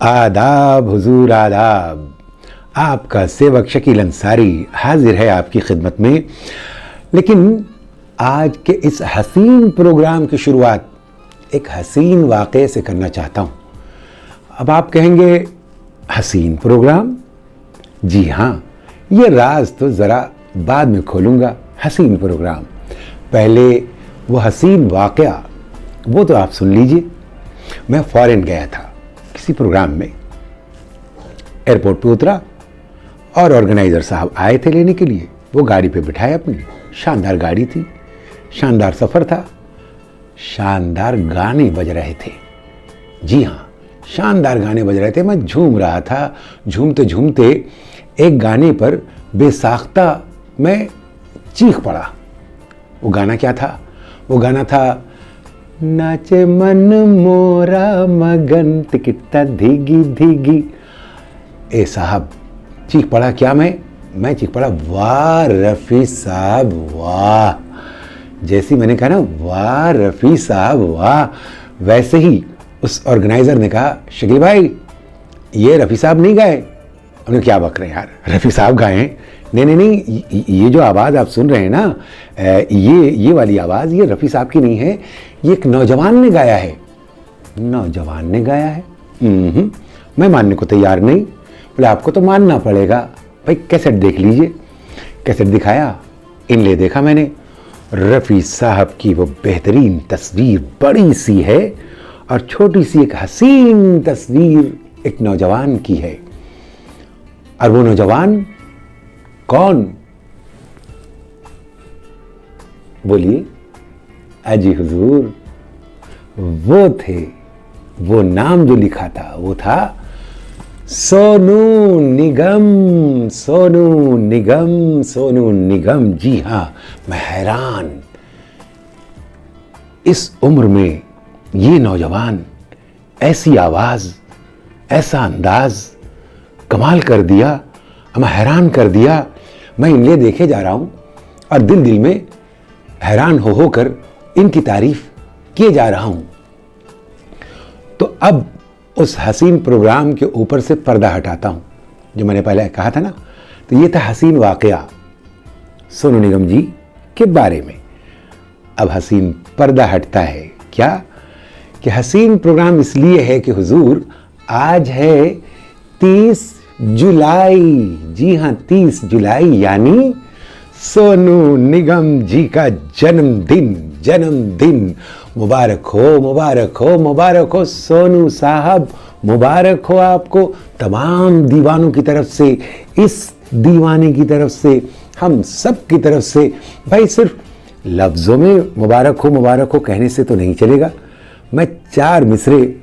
आदाब हुजूर आदाब। आपका सेवक शकील अंसारी हाजिर है आपकी खिदमत में। लेकिन आज के इस हसीन प्रोग्राम की शुरुआत एक हसीन वाक़े से करना चाहता हूँ। अब आप कहेंगे हसीन प्रोग्राम? जी हाँ, ये राज तो ज़रा बाद में खोलूँगा। हसीन प्रोग्राम, पहले वो हसीन वाक़या वो तो आप सुन लीजिए। मैं फ़ॉरेन गया था किसी प्रोग्राम में। एयरपोर्ट पे उतरा और ऑर्गेनाइज़र साहब आए थे लेने के लिए। वो गाड़ी पे बिठाए अपनी। शानदार गाड़ी थी, शानदार सफ़र था, शानदार गाने बज रहे थे। जी हाँ, शानदार गाने बज रहे थे। मैं झूम रहा था। झूमते झूमते एक गाने पर बेसाख्ता मैं चीख पड़ा। वो गाना क्या था? वो गाना था नाचे मन मोरा मगन टिकटा धीगी धीगी। ए साहब, चीख पड़ा क्या मैं चीख पड़ा, वाह रफ़ी साहब वाह। जैसी मैंने कहा ना वाह रफ़ी साहब वाह, वैसे ही उस ऑर्गेनाइज़र ने कहा शकील भाई ये रफ़ी साहब नहीं गाए। हमने क्या बक रहे यार, रफ़ी साहब गाए हैं? नहीं, ये जो आवाज़ आप सुन रहे हैं ना, ये वाली आवाज़ ये रफ़ी साहब की नहीं है, ये एक नौजवान ने गाया है। नौजवान ने गाया है? मैं मानने को तैयार नहीं। बोले आपको तो मानना पड़ेगा भाई, कैसेट देख लीजिए। कैसेट दिखाया, इनले देखा मैंने। रफ़ी साहब की वो बेहतरीन तस्वीर बड़ी सी है और छोटी सी एक हसीन तस्वीर एक नौजवान की है। और वो नौजवान कौन? बोलिए। अजी हुजूर, वो थे, वो नाम जो लिखा था वो था सोनू निगम। सोनू निगम, सोनू निगम। जी हाँ, मैं हैरान, इस उम्र में ये नौजवान ऐसी आवाज, ऐसा अंदाज कमाल कर दिया, हमें हैरान कर दिया। मैं इनले देखे जा रहा हूं और दिल दिल में हैरान हो होकर इनकी तारीफ किए जा रहा हूं। तो अब उस हसीन प्रोग्राम के ऊपर से पर्दा हटाता हूं, जो मैंने पहले कहा था ना। तो ये था हसीन वाकया सोनू निगम जी के बारे में। अब हसीन पर्दा हटता है क्या कि हसीन प्रोग्राम इसलिए है कि हुजूर आज है 30 जुलाई। जी हाँ, 30 जुलाई यानी सोनू निगम जी का जन्मदिन। मुबारक हो, मुबारक हो, मुबारक हो सोनू साहब, मुबारक हो आपको। तमाम दीवानों की तरफ से, इस दीवाने की तरफ से, हम सब की तरफ से। भाई सिर्फ लफ्ज़ों में मुबारक हो कहने से तो नहीं चलेगा। मैं 4 मिसरे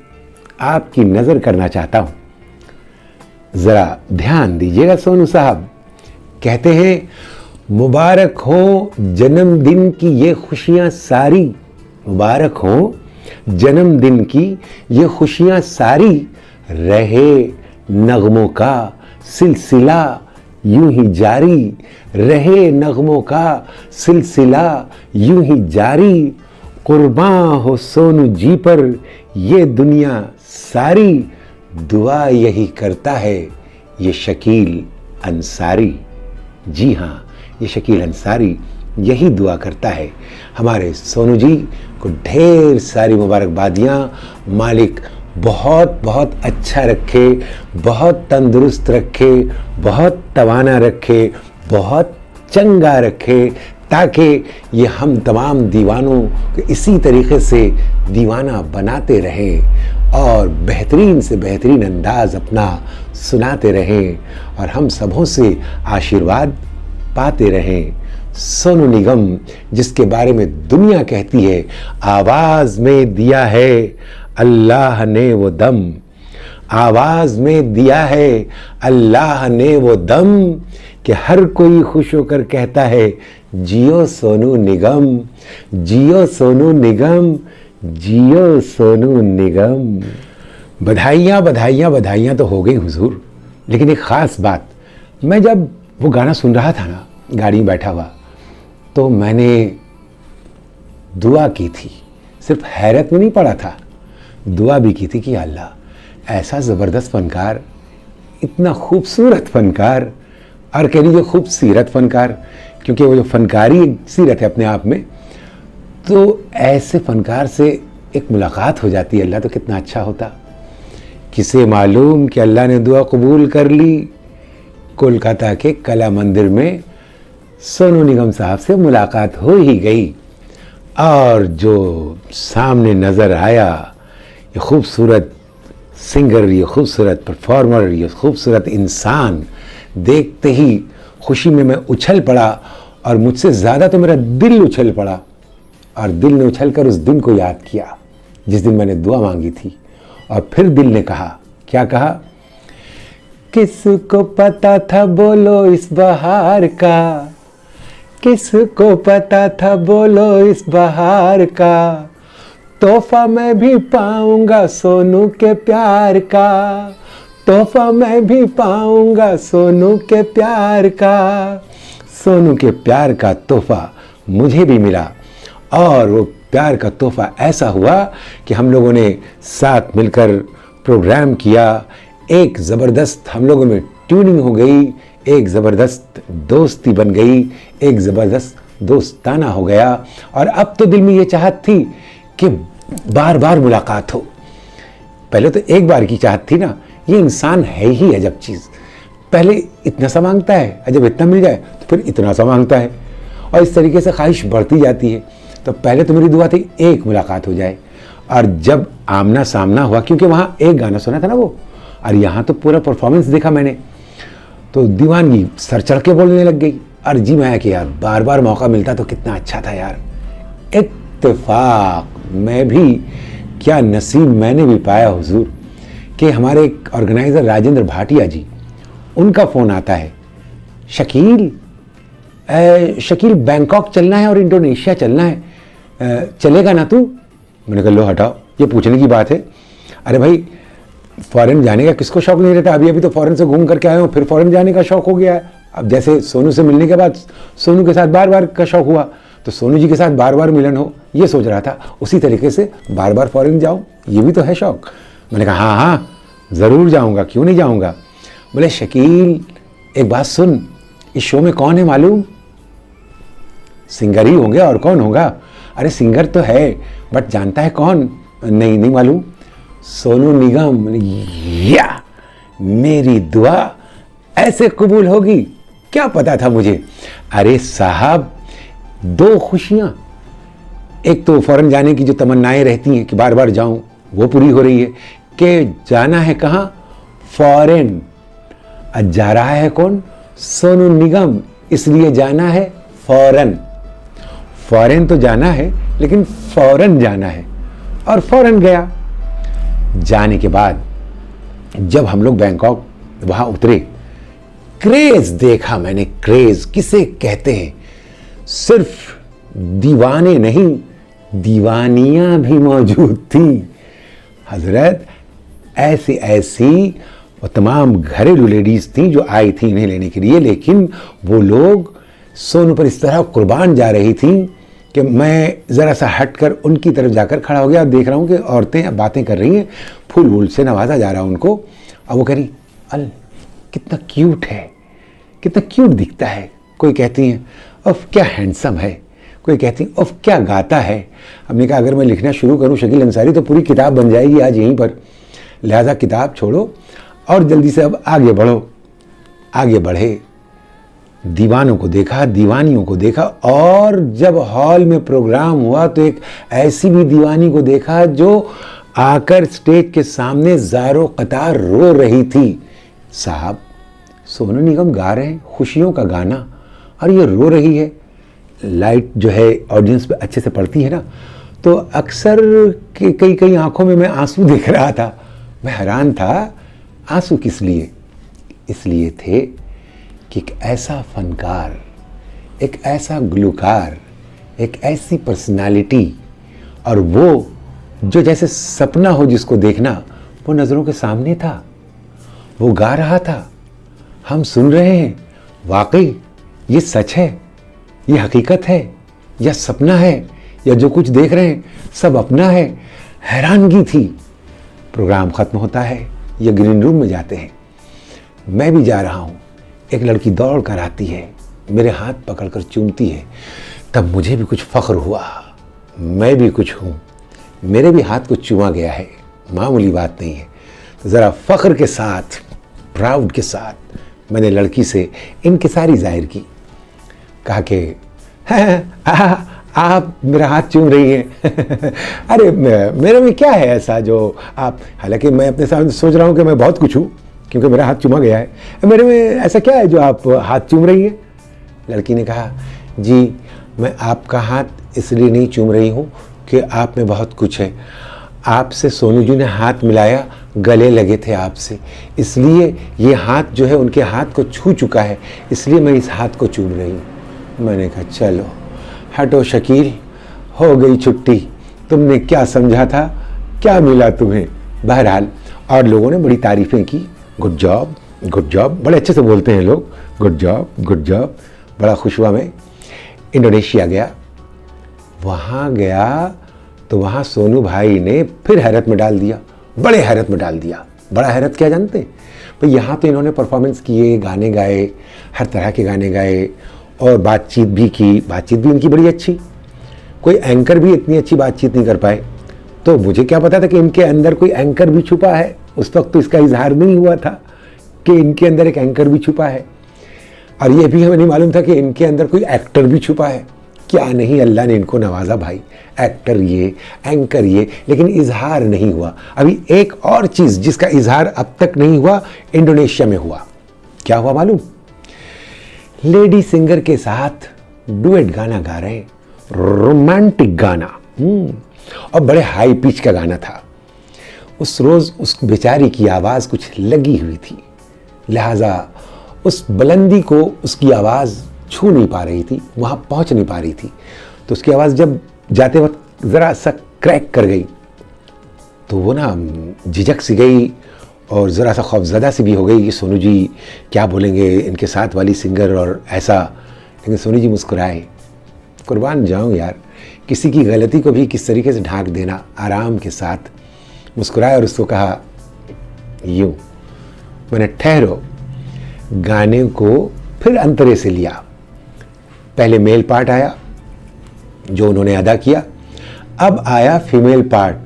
आपकी नज़र करना चाहता हूँ, ज़रा ध्यान दीजिएगा। सोनू साहब कहते हैं मुबारक हो जन्मदिन की ये खुशियाँ सारी। मुबारक हो जन्मदिन की ये खुशियाँ सारी। रहे नगमों का सिलसिला यूं ही जारी। रहे नगमों का सिलसिला यूं ही जारी। कुर्बान हो सोनू जी पर ये दुनिया सारी। दुआ यही करता है ये शकील अंसारी। जी हाँ, ये शकील अंसारी यही दुआ करता है। हमारे सोनू जी को ढेर सारी मुबारकबादियाँ। मालिक बहुत बहुत अच्छा रखे, बहुत तंदुरुस्त रखे, बहुत तवाना रखे, बहुत चंगा रखे, ताकि ये हम तमाम दीवानों को इसी तरीके से दीवाना बनाते रहें और बेहतरीन से बेहतरीन अंदाज अपना सुनाते रहें और हम सबों से आशीर्वाद पाते रहें। सोनू निगम, जिसके बारे में दुनिया कहती है आवाज़ में दिया है अल्लाह ने वो दम। आवाज़ में दिया है अल्लाह ने वो दम कि हर कोई खुश होकर कहता है जियो सोनू निगम, जियो सोनू निगम, जियो सोनू निगम। बधाइयाँ बधाइयाँ बधाइयाँ तो हो गई हुजूर, लेकिन एक ख़ास बात, मैं जब वो गाना सुन रहा था ना गाड़ी में बैठा हुआ, तो मैंने दुआ की थी। सिर्फ हैरत में नहीं पड़ा था, दुआ भी की थी कि अल्लाह ऐसा ज़बरदस्त फनकार, इतना खूबसूरत फनकार, और कह लीजिए खूबसीरत फनकार, क्योंकि वो जो फनकारी सीरत है अपने आप में। तो ऐसे फनकार से एक मुलाकात हो जाती है अल्लाह, तो कितना अच्छा होता। किसे मालूम कि अल्लाह ने दुआ कबूल कर ली, कोलकाता के कला मंदिर में सोनू निगम साहब से मुलाकात हो ही गई, और जो सामने नज़र आया, ये खूबसूरत सिंगर, ये खूबसूरत परफॉर्मर, ये खूबसूरत इंसान, देखते ही खुशी में मैं उछल पड़ा, और मुझसे ज़्यादा तो मेरा दिल उछल पड़ा, और दिल ने उछल कर उस दिन को याद किया जिस दिन मैंने दुआ मांगी थी। और फिर दिल ने कहा, क्या कहा? किसको पता था बोलो इस बहार का, किसको पता था बोलो इस बहार का, तोहफा मैं भी पाऊंगा सोनू के प्यार का, तोहफा मैं भी पाऊंगा सोनू के प्यार का। सोनू के प्यार का तोहफा मुझे भी मिला, और वो प्यार का तोहफा ऐसा हुआ कि हम लोगों ने साथ मिलकर प्रोग्राम किया, एक ज़बरदस्त हम लोगों में ट्यूनिंग हो गई, एक ज़बरदस्त दोस्ती बन गई, एक ज़बरदस्त दोस्ताना हो गया। और अब तो दिल में ये चाहत थी कि बार बार मुलाकात हो। पहले तो एक बार की चाहत थी ना, ये इंसान है ही अजब चीज़, पहले इतना सा मांगता है, जब इतना मिल जाए तो फिर इतना सा मांगता है, और इस तरीके से ख्वाहिश बढ़ती जाती है। तो पहले तो मेरी दुआ थी एक मुलाकात हो जाए, और जब आमना सामना हुआ, क्योंकि वहाँ एक गाना सुना था ना वो, और यहाँ तो पूरा परफॉर्मेंस देखा मैंने, तो दीवानगी सर चढ़ के बोलने लग गई। और जी मैं कि यार बार बार मौका मिलता तो कितना अच्छा था यार। इत्तेफाक मैं भी, क्या नसीब मैंने भी पाया हुजूर, कि हमारे एक ऑर्गेनाइज़र राजेंद्र भाटिया जी, उनका फ़ोन आता है, शकील शकील बैंकॉक चलना है और इंडोनेशिया चलना है, चलेगा ना तू? मैंने कहा लो हटाओ, ये पूछने की बात है। अरे भाई फॉरेन जाने का किसको शौक नहीं रहता, अभी अभी तो फॉरेन से घूम करके आए हो, फिर फॉरेन जाने का शौक हो गया है। अब जैसे सोनू से मिलने के बाद सोनू के साथ बार बार का शौक हुआ, तो सोनू जी के साथ बार बार मिलन हो, ये सोच रहा था, उसी तरीके से बार बार फॉरेन जाऊँ, ये भी तो है शौक। मैंने कहा हाँ हाँ ज़रूर जाऊँगा, क्यों नहीं जाऊँगा। बोले शकील एक बात सुन, इस शो में कौन है मालूम? सिंगर ही होंगे और कौन होगा? अरे सिंगर तो है, बट जानता है कौन? नहीं मालूम। सोनू निगम। या मेरी दुआ ऐसे कबूल होगी, क्या पता था मुझे। अरे साहब दो खुशियां, एक तो फॉरेन जाने की जो तमन्नाएं रहती हैं कि बार बार जाऊं, वो पूरी हो रही है, कि जाना है कहाँ? फॉरेन। आज जा रहा है कौन? सोनू निगम, इसलिए जाना है फॉरेन। फॉरेन तो जाना है लेकिन फौरन जाना है, और फौरन गया। जाने के बाद जब हम लोग बैंकॉक वहां उतरे, क्रेज देखा मैंने। क्रेज किसे कहते हैं? सिर्फ दीवाने नहीं, दीवानियां भी मौजूद थी हजरत। ऐसी ऐसी और तमाम घरेलू लेडीज थी जो आई थी इन्हें लेने के लिए, लेकिन वो लोग सोनू पर इस तरह कुर्बान जा रही थी कि मैं ज़रा सा हटकर उनकी तरफ जाकर खड़ा हो गया। देख रहा हूँ कि औरतें बातें कर रही हैं, फूल वूल से नवाजा जा रहा है उनको। अब वो कह रही अल कितना क्यूट है, कितना क्यूट दिखता है। कोई कहती हैं उफ क्या हैंडसम है, कोई कहती उफ क्या गाता है। हमने कहा अगर मैं लिखना शुरू करूँ शकील अंसारी तो पूरी किताब बन जाएगी आज यहीं पर, लिहाजा किताब छोड़ो और जल्दी से अब आगे बढ़ो। आगे बढ़े, दीवानों को देखा, दीवानियों को देखा, और जब हॉल में प्रोग्राम हुआ तो एक ऐसी भी दीवानी को देखा जो आकर स्टेज के सामने ज़ारो कतार रो रही थी। साहब सोनू निगम गा रहे हैं खुशियों का गाना और ये रो रही है। लाइट जो है ऑडियंस पे अच्छे से पड़ती है ना, तो अक्सर कई कई आंखों में मैं आंसू देख रहा था। मैं हैरान था, आंसू किस लिए? इसलिए थे कि एक ऐसा फनकार, एक ऐसा गुलकार, एक ऐसी पर्सनालिटी, और वो जो जैसे सपना हो जिसको देखना, वो नज़रों के सामने था। वो गा रहा था, हम सुन रहे हैं। वाकई ये सच है, ये हकीकत है, या सपना है, या जो कुछ देख रहे हैं सब अपना है। हैरानगी थी। प्रोग्राम ख़त्म होता है, ये ग्रीन रूम में जाते हैं। मैं भी जा रहा हूँ। एक लड़की दौड़ कर आती है, मेरे हाथ पकड़कर चूमती है। तब मुझे भी कुछ फख्र हुआ, मैं भी कुछ हूँ, मेरे भी हाथ को चूमा गया है, मामूली बात नहीं है। तो ज़रा फ़ख्र के साथ, प्राउड के साथ मैंने लड़की से इंकिसारी जाहिर की। कहा कि आप मेरा हाथ चूम रही हैं। अरे मेरे में क्या है ऐसा जो आप, हालांकि मैं अपने सामने सोच रहा हूँ कि मैं बहुत कुछ हूँ क्योंकि मेरा हाथ चूमा गया है, मेरे में ऐसा क्या है जो आप हाथ चूम रही हैं? लड़की ने कहा, जी मैं आपका हाथ इसलिए नहीं चूम रही हूँ कि आप में बहुत कुछ है। आपसे सोनू जी ने हाथ मिलाया, गले लगे थे आपसे, इसलिए ये हाथ जो है उनके हाथ को छू चुका है, इसलिए मैं इस हाथ को चूम रही हूँ। मैंने कहा चलो हटो शकील, हो गई छुट्टी, तुमने क्या समझा था, क्या मिला तुम्हें। बहरहाल और लोगों ने बड़ी तारीफ़ें की, गुड जॉब गुड जॉब, बड़े अच्छे से बोलते हैं लोग, गुड जॉब गुड जॉब। बड़ा खुश हुआ मैं। इंडोनेशिया गया, वहाँ गया तो वहाँ सोनू भाई ने फिर हैरत में डाल दिया, बड़े हैरत में डाल दिया। बड़ा हैरत क्या जानते हैं भाई, यहाँ तो इन्होंने परफॉर्मेंस किए, गाने गाए, हर तरह के गाने गाए और बातचीत भी की, बातचीत भी इनकी बड़ी अच्छी। कोई एंकर भी इतनी अच्छी बातचीत नहीं कर पाए। तो मुझे क्या पता था कि इनके अंदर कोई एंकर भी छुपा है। उस वक्त तो इसका इजहार नहीं हुआ था कि इनके अंदर एक एंकर भी छुपा है, और ये भी हमें नहीं मालूम था कि इनके अंदर कोई एक्टर भी छुपा है। क्या नहीं अल्लाह ने इनको नवाजा भाई, एक्टर ये, एंकर ये, लेकिन इजहार नहीं हुआ। अभी एक और चीज़ जिसका इजहार अब तक नहीं हुआ, इंडोनेशिया में हुआ। क्या हुआ मालूम? लेडी सिंगर के साथ डुएट गाना गा रहे हैं, रोमांटिक गाना, और बड़े हाई पिच का गाना था। उस रोज़ उस बेचारी की आवाज़ कुछ लगी हुई थी, लिहाजा उस बुलंदी को उसकी आवाज़ छू नहीं पा रही थी, वहाँ पहुँच नहीं पा रही थी। तो उसकी आवाज़ जब जाते वक्त ज़रा सा क्रैक कर गई तो वो ना झिझक सी गई और ज़रा सा खौफज़दा सी भी हो गई कि सोनू जी क्या बोलेंगे इनके साथ वाली सिंगर और ऐसा। लेकिन सोनू जी मुस्कुराए। कुर्बान जाऊँ यार, किसी की गलती को भी किस तरीके से ढांक देना, आराम के साथ मुस्कुराए और उसको कहा यूँ। मैंने ठहरो, गाने को फिर अंतरे से लिया। पहले मेल पार्ट आया जो उन्होंने अदा किया, अब आया फीमेल पार्ट।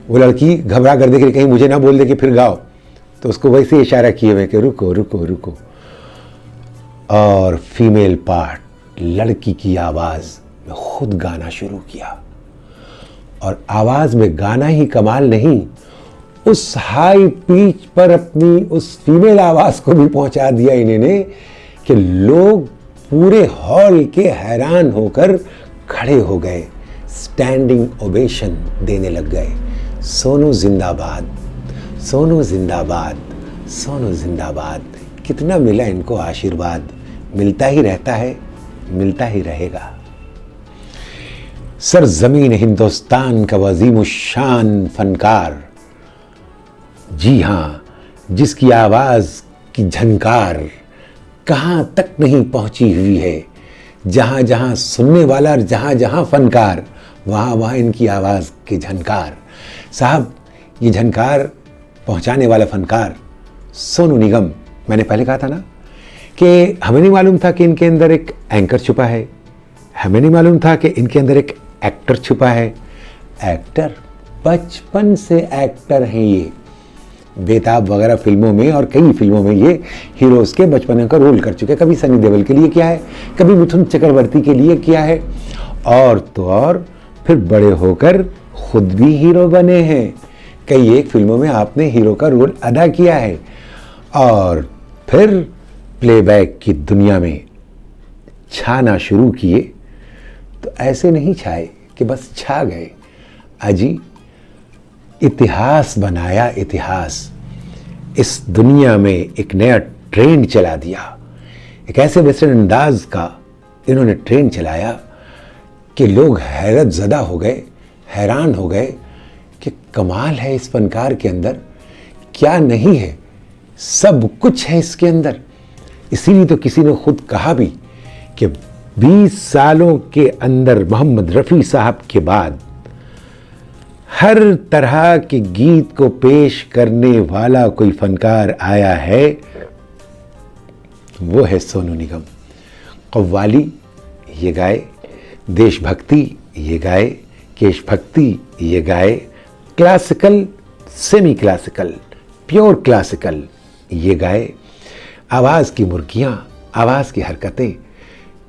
वो लड़की घबरा कर देख रही कहीं मुझे ना बोल दे कि फिर गाओ, तो उसको वैसे इशारा किए हुए कि रुको रुको रुको। और फीमेल पार्ट, लड़की की आवाज़ में खुद गाना शुरू किया। और आवाज़ में गाना ही कमाल नहीं, उस हाई पिच पर अपनी उस फीमेल आवाज़ को भी पहुंचा दिया इन्होंने कि लोग पूरे हॉल के हैरान होकर खड़े हो गए, स्टैंडिंग ओवेशन देने लग गए। सोनू जिंदाबाद, सोनू जिंदाबाद, सोनू जिंदाबाद। कितना मिला इनको आशीर्वाद, मिलता ही रहता है, मिलता ही रहेगा। सरजमीन हिंदुस्तान का वज़ीमुश्शान फनकार, जी हाँ, जिसकी आवाज़ की झनकार कहाँ तक नहीं पहुँची हुई है, जहाँ जहाँ सुनने वाला और जहाँ जहाँ फनकार, वहाँ वहाँ इनकी आवाज़ की झनकार। साहब, ये झनकार पहुँचाने वाला फनकार सोनू निगम। मैंने पहले कहा था ना कि हमें नहीं मालूम था कि इनके अंदर एक एंकर छुपा है, हमें नहीं मालूम था कि इनके अंदर एक एक्टर छुपा है। एक्टर, बचपन से एक्टर हैं ये। बेताब वगैरह फिल्मों में और कई फिल्मों में ये हीरोज़ के बचपन का रोल कर चुके हैं। कभी सनी देओल के लिए किया है, कभी मिथुन चक्रवर्ती के लिए किया है, और तो और फिर बड़े होकर खुद भी हीरो बने हैं। कई एक फिल्मों में आपने हीरो का रोल अदा किया है और फिर प्लेबैक की दुनिया में छाना शुरू किए। तो ऐसे नहीं छाए कि बस छा गए, अजी इतिहास बनाया। इतिहास, इस दुनिया में एक नया ट्रेंड चला दिया। एक ऐसे वेस्टर्न अंदाज का इन्होंने ट्रेंड चलाया कि लोग हैरत ज़दा हो गए, हैरान हो गए कि कमाल है इस फनकार के अंदर, क्या नहीं है, सब कुछ है इसके अंदर। इसीलिए तो किसी ने खुद कहा भी कि 20 सालों के अंदर मोहम्मद रफ़ी साहब के बाद हर तरह के गीत को पेश करने वाला कोई फनकार आया है, वो है सोनू निगम। कव्वाली ये गाए, देशभक्ति ये गाए, केश भक्ति ये गाए, classical, semi classical, pure classical ये गाए। आवाज़ की मुर्गियाँ, आवाज़ की हरकतें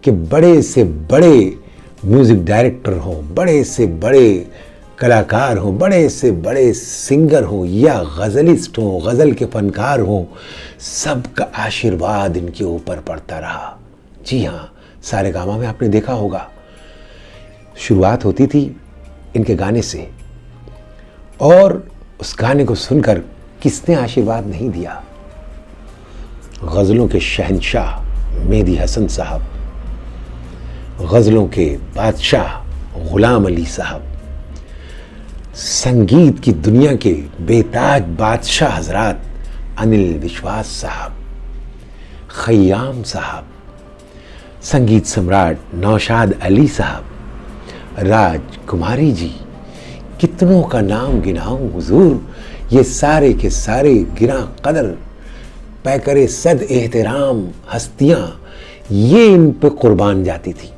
कि बड़े से बड़े म्यूज़िक डायरेक्टर हों, बड़े से बड़े कलाकार हों, बड़े से बड़े सिंगर हों या गज़लिस्ट हों, गज़ल के फनकार हों, सबका आशीर्वाद इनके ऊपर पड़ता रहा। जी हाँ, सारेगामा में आपने देखा होगा, शुरुआत होती थी इनके गाने से, और उस गाने को सुनकर किसने आशीर्वाद नहीं दिया। गज़लों के शहंशाह मेहदी हसन साहब, गज़लों के बादशाह गुलाम अली साहब, संगीत की दुनिया के बेताज बादशाह हजरात अनिल विश्वास साहब, खय्याम साहब, संगीत सम्राट नौशाद अली साहब, राजकुमारी जी, कितनों का नाम गिनाऊं हुजूर। ये सारे के सारे गिरा कदर पैकरे सद एहतराम हस्तियां ये इन पे कुर्बान जाती थी,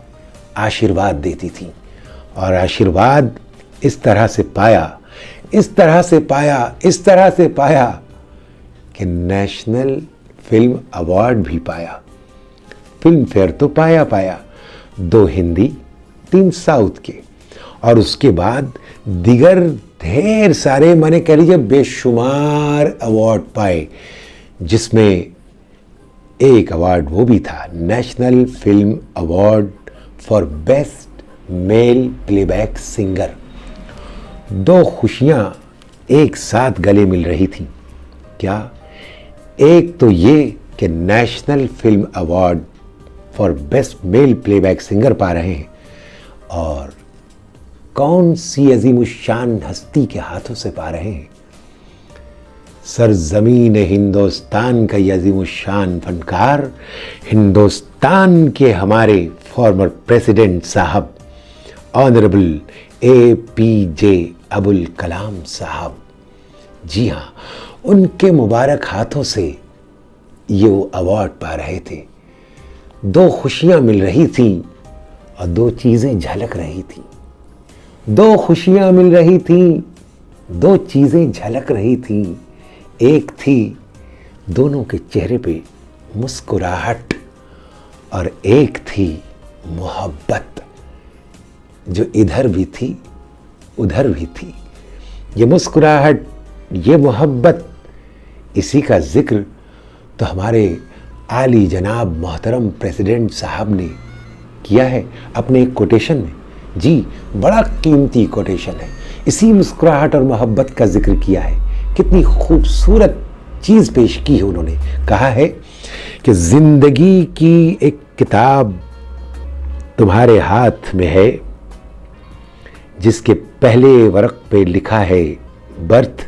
आशीर्वाद देती थी। और आशीर्वाद इस तरह से पाया, इस तरह से पाया, इस तरह से पाया कि नेशनल फिल्म अवार्ड भी पाया। फिल्म फेयर तो पाया, 2 हिंदी 3 साउथ के, और उसके बाद दिगर ढेर सारे, मैंने कह लीजिए बेशुमार अवार्ड पाए, जिसमें एक अवार्ड वो भी था national film award for best male playback singer. 2 खुशियां एक साथ गले मिल रही थी। क्या? एक तो ये कि national film award for best male playback singer पा रहे हैं, और कौन सी अजीमुशान हस्ती के हाथों से पा रहे हैं? सरजमीन हिंदुस्तान का ये अजीमुशान फनकार, हिंदुस्तान के हमारे फॉर्मर प्रेसिडेंट साहब ऑनरेबल APJ अबुल कलाम साहब। जी हाँ, उनके मुबारक हाथों से ये वो अवार्ड पा रहे थे। 2 खुशियां मिल रही थी और 2 चीजें झलक रही थी। 2 खुशियां मिल रही थी, 2 चीजें झलक रही थी। एक थी दोनों के चेहरे पे मुस्कुराहट, और एक थी मोहब्बत, जो इधर भी थी उधर भी थी। ये मुस्कुराहट, ये मोहब्बत, इसी का जिक्र तो हमारे आली जनाब मोहतरम प्रेसिडेंट साहब ने किया है अपने एक कोटेशन में। जी, बड़ा कीमती कोटेशन है। इसी मुस्कुराहट और मोहब्बत का जिक्र किया है। कितनी खूबसूरत चीज़ पेश की है उन्होंने। कहा है कि जिंदगी की एक किताब तुम्हारे हाथ में है, जिसके पहले वर्क पे लिखा है बर्थ,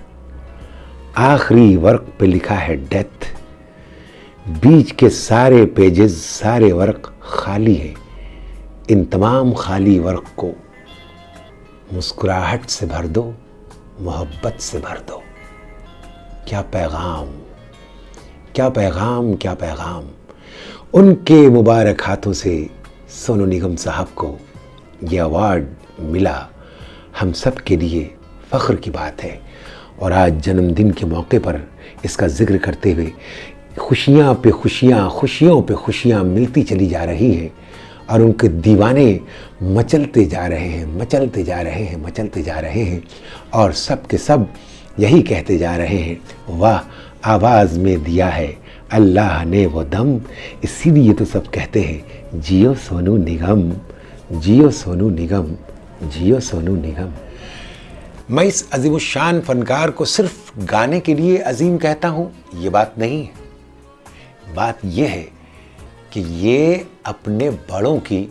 आखिरी वर्क पे लिखा है डेथ, बीच के सारे पेजेस, सारे वर्क खाली है। इन तमाम खाली वर्क को मुस्कुराहट से भर दो, मोहब्बत से भर दो। क्या पैगाम, क्या पैगाम, क्या पैगाम। उनके मुबारक हाथों से सोनू निगम साहब को यह अवार्ड मिला, हम सब के लिए फ़ख्र की बात है। और आज जन्मदिन के मौके पर इसका जिक्र करते हुए खुशियाँ पे खुशियाँ, खुशियों पे खुशियाँ मिलती चली जा रही हैं, और उनके दीवाने मचलते जा रहे हैं, मचलते जा रहे हैं, मचलते जा रहे हैं। और सब के सब यही कहते जा रहे हैं, वाह आवाज़ में दिया है अल्लाह ने वो दम। इसीलिए तो सब कहते हैं, जियो सोनू निगम, जियो सोनू निगम, जियो सोनू निगम। मैं इस अजीमुशान फनकार को सिर्फ गाने के लिए अजीम कहता हूँ, ये बात नहीं है। बात यह है कि ये अपने बड़ों की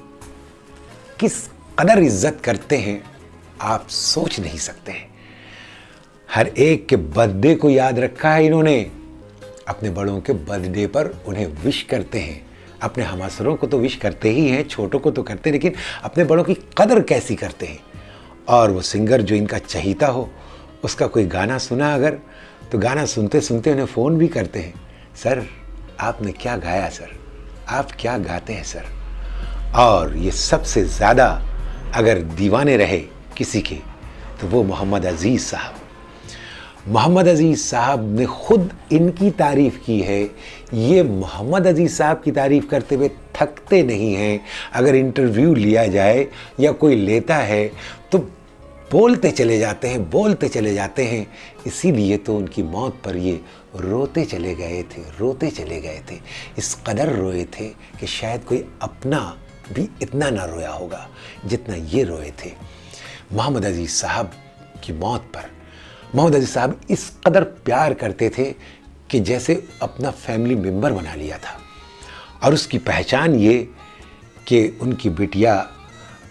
किस कदर इज्जत करते हैं, आप सोच नहीं सकते हैं। हर एक के बर्थडे को याद रखा है इन्होंने। अपने बड़ों के बर्थडे पर उन्हें विश करते हैं। अपने हमासरों को तो विश करते ही हैं, छोटों को तो करते हैं, लेकिन अपने बड़ों की कदर कैसी करते हैं। और वो सिंगर जो इनका चहीता हो, उसका कोई गाना सुना अगर, तो गाना सुनते सुनते उन्हें फ़ोन भी करते हैं, सर आपने क्या गाया सर, आप क्या गाते हैं सर। और ये सबसे ज़्यादा अगर दीवाने रहे किसी के तो वो मोहम्मद अज़ीज़ साहब। मोहम्मद अज़ीज़ साहब ने खुद इनकी तारीफ़ की है। ये मोहम्मद अज़ीज़ साहब की तारीफ़ करते हुए थकते नहीं हैं। अगर इंटरव्यू लिया जाए या कोई लेता है तो बोलते चले जाते हैं, बोलते चले जाते हैं। इसीलिए तो उनकी मौत पर ये रोते चले गए थे, इस कदर रोए थे कि शायद कोई अपना भी इतना ना रोया होगा जितना ये रोए थे। मोहम्मद अज़ीज़ साहब की मौत पर मोहम्मद अज़ीज़ साहब इस कदर प्यार करते थे कि जैसे अपना फैमिली मेम्बर बना लिया था। और उसकी पहचान ये कि उनकी बिटिया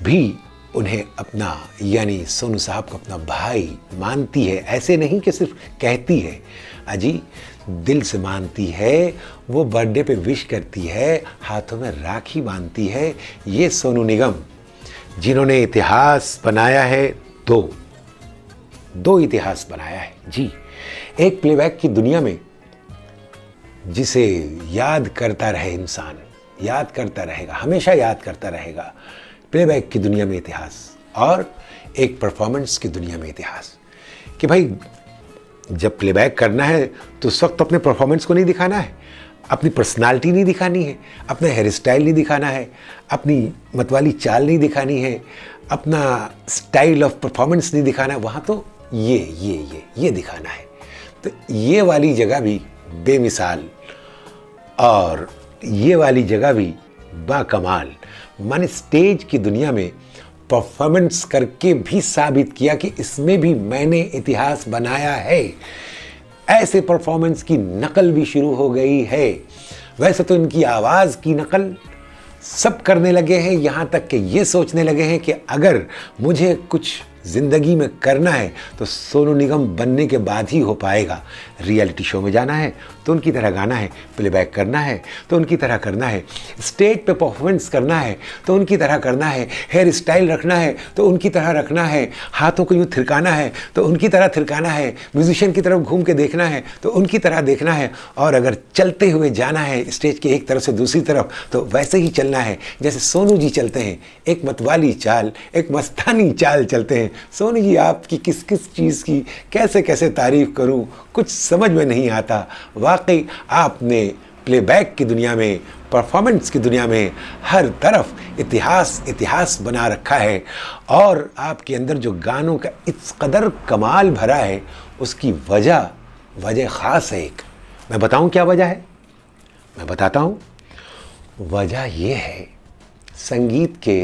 भी उन्हें अपना, यानी सोनू साहब को अपना भाई मानती है। ऐसे नहीं कि सिर्फ कहती है, अजी दिल से मानती है। वो बर्थडे पे विश करती है, हाथों में राखी बांधती है। ये सोनू निगम जिन्होंने इतिहास बनाया है, दो इतिहास बनाया है जी। एक प्लेबैक की दुनिया में जिसे याद करता रहे इंसान, याद करता रहेगा, हमेशा याद करता रहेगा। प्लेबैक की दुनिया में इतिहास और एक परफॉर्मेंस की दुनिया में इतिहास। कि भाई जब प्लेबैक करना है तो उस वक्त अपने परफॉर्मेंस को नहीं दिखाना है, अपनी पर्सनालिटी नहीं दिखानी है, अपना हेयर स्टाइल नहीं दिखाना है, अपनी मतवाली चाल नहीं दिखानी है, अपना स्टाइल ऑफ परफॉर्मेंस नहीं दिखाना है। वहाँ तो ये दिखाना है। तो ये वाली जगह भी बेमिसाल और ये वाली जगह भी बाकमाल। मैंने स्टेज की दुनिया में परफॉर्मेंस करके भी साबित किया कि इसमें भी मैंने इतिहास बनाया है। ऐसे परफॉर्मेंस की नकल भी शुरू हो गई है। वैसे तो इनकी आवाज़ की नकल सब करने लगे हैं, यहाँ तक कि ये सोचने लगे हैं कि अगर मुझे कुछ ज़िंदगी में करना है तो सोनू निगम बनने के बाद ही हो पाएगा। रियलिटी शो में जाना है तो उनकी तरह गाना है, प्लेबैक करना है तो उनकी तरह करना है, स्टेज पे परफॉर्मेंस करना है तो उनकी तरह करना है, हेयर स्टाइल रखना है तो उनकी तरह रखना है, हाथों को यूँ थिरकाना है तो उनकी तरह थिरकाना है, म्यूजिशियन की तरफ घूम के देखना है तो उनकी तरह देखना है, और अगर चलते हुए जाना है स्टेज के एक तरफ से दूसरी तरफ तो वैसे ही चलना है जैसे सोनू जी चलते हैं। एक मतवाली चाल, एक मस्तानी चाल चलते हैं। सोनू जी आपकी किस किस चीज़ की कैसे कैसे तारीफ़ करूं, कुछ समझ में नहीं आता। वाकई आपने प्लेबैक की दुनिया में, परफॉर्मेंस की दुनिया में हर तरफ इतिहास बना रखा है। और आपके अंदर जो गानों का इस कदर कमाल भरा है उसकी वजह ख़ास है। एक मैं बताऊं क्या वजह है? मैं बताता हूं। वजह यह है, संगीत के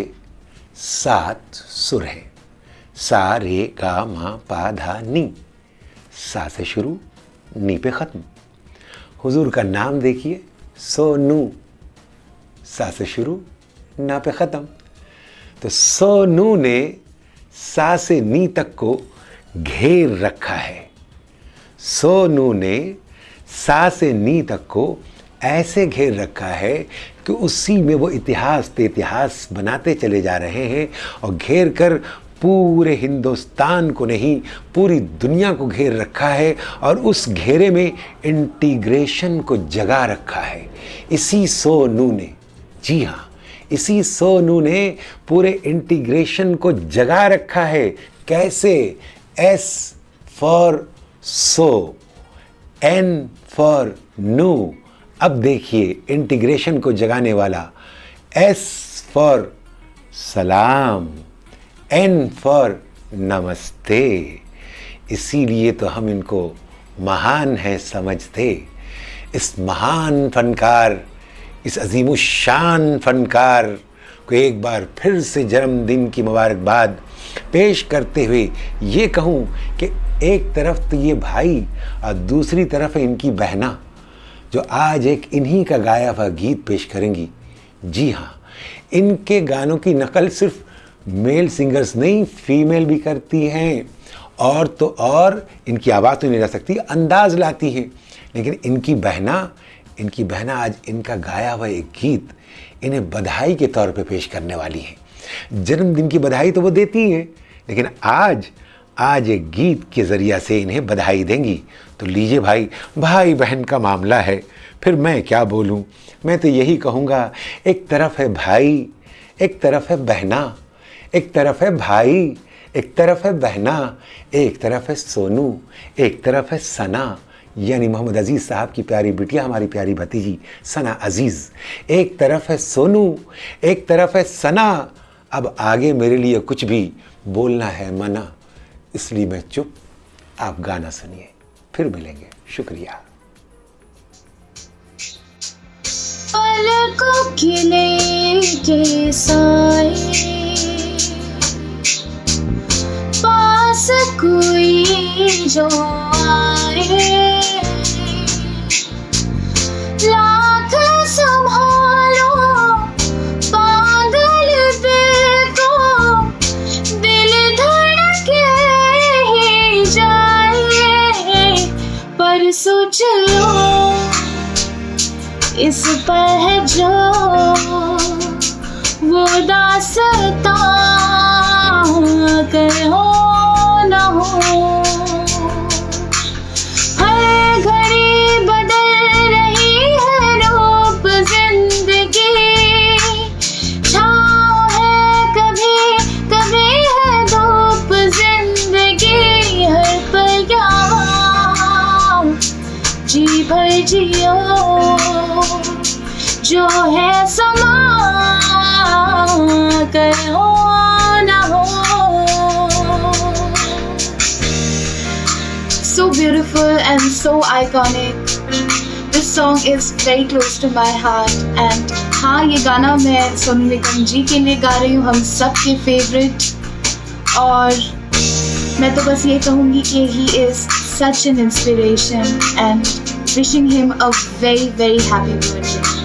7 सुर हैं, सा रे गा मा पा धा नी। सा से शुरू, नी पे ख़त्म। हुजूर का नाम देखिए, सोनू, सा से शुरू, ना पे ख़त्म। तो सोनू ने सा से नी तक को घेर रखा है। सोनू ने सा से नी तक को ऐसे घेर रखा है कि उसी में वो इतिहास बनाते चले जा रहे हैं, और घेर कर पूरे हिंदुस्तान को नहीं पूरी दुनिया को घेर रखा है, और उस घेरे में इंटीग्रेशन को जगा रखा है इसी सोनू ने। जी हाँ, इसी सोनू ने पूरे इंटीग्रेशन को जगा रखा है। कैसे? S for so, N for no. अब देखिए इंटीग्रेशन को जगाने वाला, एस फॉर सलाम, एन फॉर नमस्ते। इसीलिए तो हम इनको महान है समझते। इस महान फनकार, इस अजीमुशान फनकार को एक बार फिर से जन्मदिन की मुबारकबाद पेश करते हुए ये कहूँ कि एक तरफ तो ये भाई और दूसरी तरफ है इनकी बहना, जो आज एक इन्हीं का गाया हुआ गीत पेश करेंगी। जी हाँ, इनके गानों की नकल सिर्फ मेल सिंगर्स नहीं, फीमेल भी करती हैं। और तो और इनकी आवाज़ तो नहीं ला सकती, अंदाज लाती हैं। लेकिन इनकी बहना आज इनका गाया हुआ एक गीत इन्हें बधाई के तौर पे पेश करने वाली है। जन्मदिन की बधाई तो वो देती हैं, लेकिन आज एक गीत के ज़रिया से इन्हें बधाई देंगी। तो लीजिए भाई, भाई बहन का मामला है, फिर मैं क्या बोलूं। मैं तो यही कहूँगा, एक तरफ है भाई, एक तरफ है बहना, एक तरफ है भाई, एक तरफ है बहना, एक तरफ है सोनू, एक तरफ है सना, यानी मोहम्मद अजीज़ साहब की प्यारी बिटिया, हमारी प्यारी भतीजी सना अजीज़। एक तरफ है सोनू, एक तरफ है सना। अब आगे मेरे लिए कुछ भी बोलना है मना, इसलिए मैं चुप। आप गाना सुनिए, फिर मिलेंगे। शुक्रिया। पलकों के लेके साए, पास कोई जो आए, लाख संभालो पागल दिल को, दिल धड़के ही जाए, पर सोच लो इस पर जो वो दास्तां अगर हो न हो। हर घड़ी बदल रही है रूप जिंदगी, छाँव है कभी कभी है धूप जिंदगी, हर पल यहाँ जी भर जियो, जो है समा कर हो ना हो। So beautiful and so iconic. This song is very close to my heart. And हाँ, ये गाना मैं सोनू निगम जी के लिए गा रही हूँ, हम सब के फेवरेट। और मैं तो बस ये कहूँगी कि he is such an inspiration and wishing him a very very happy birthday.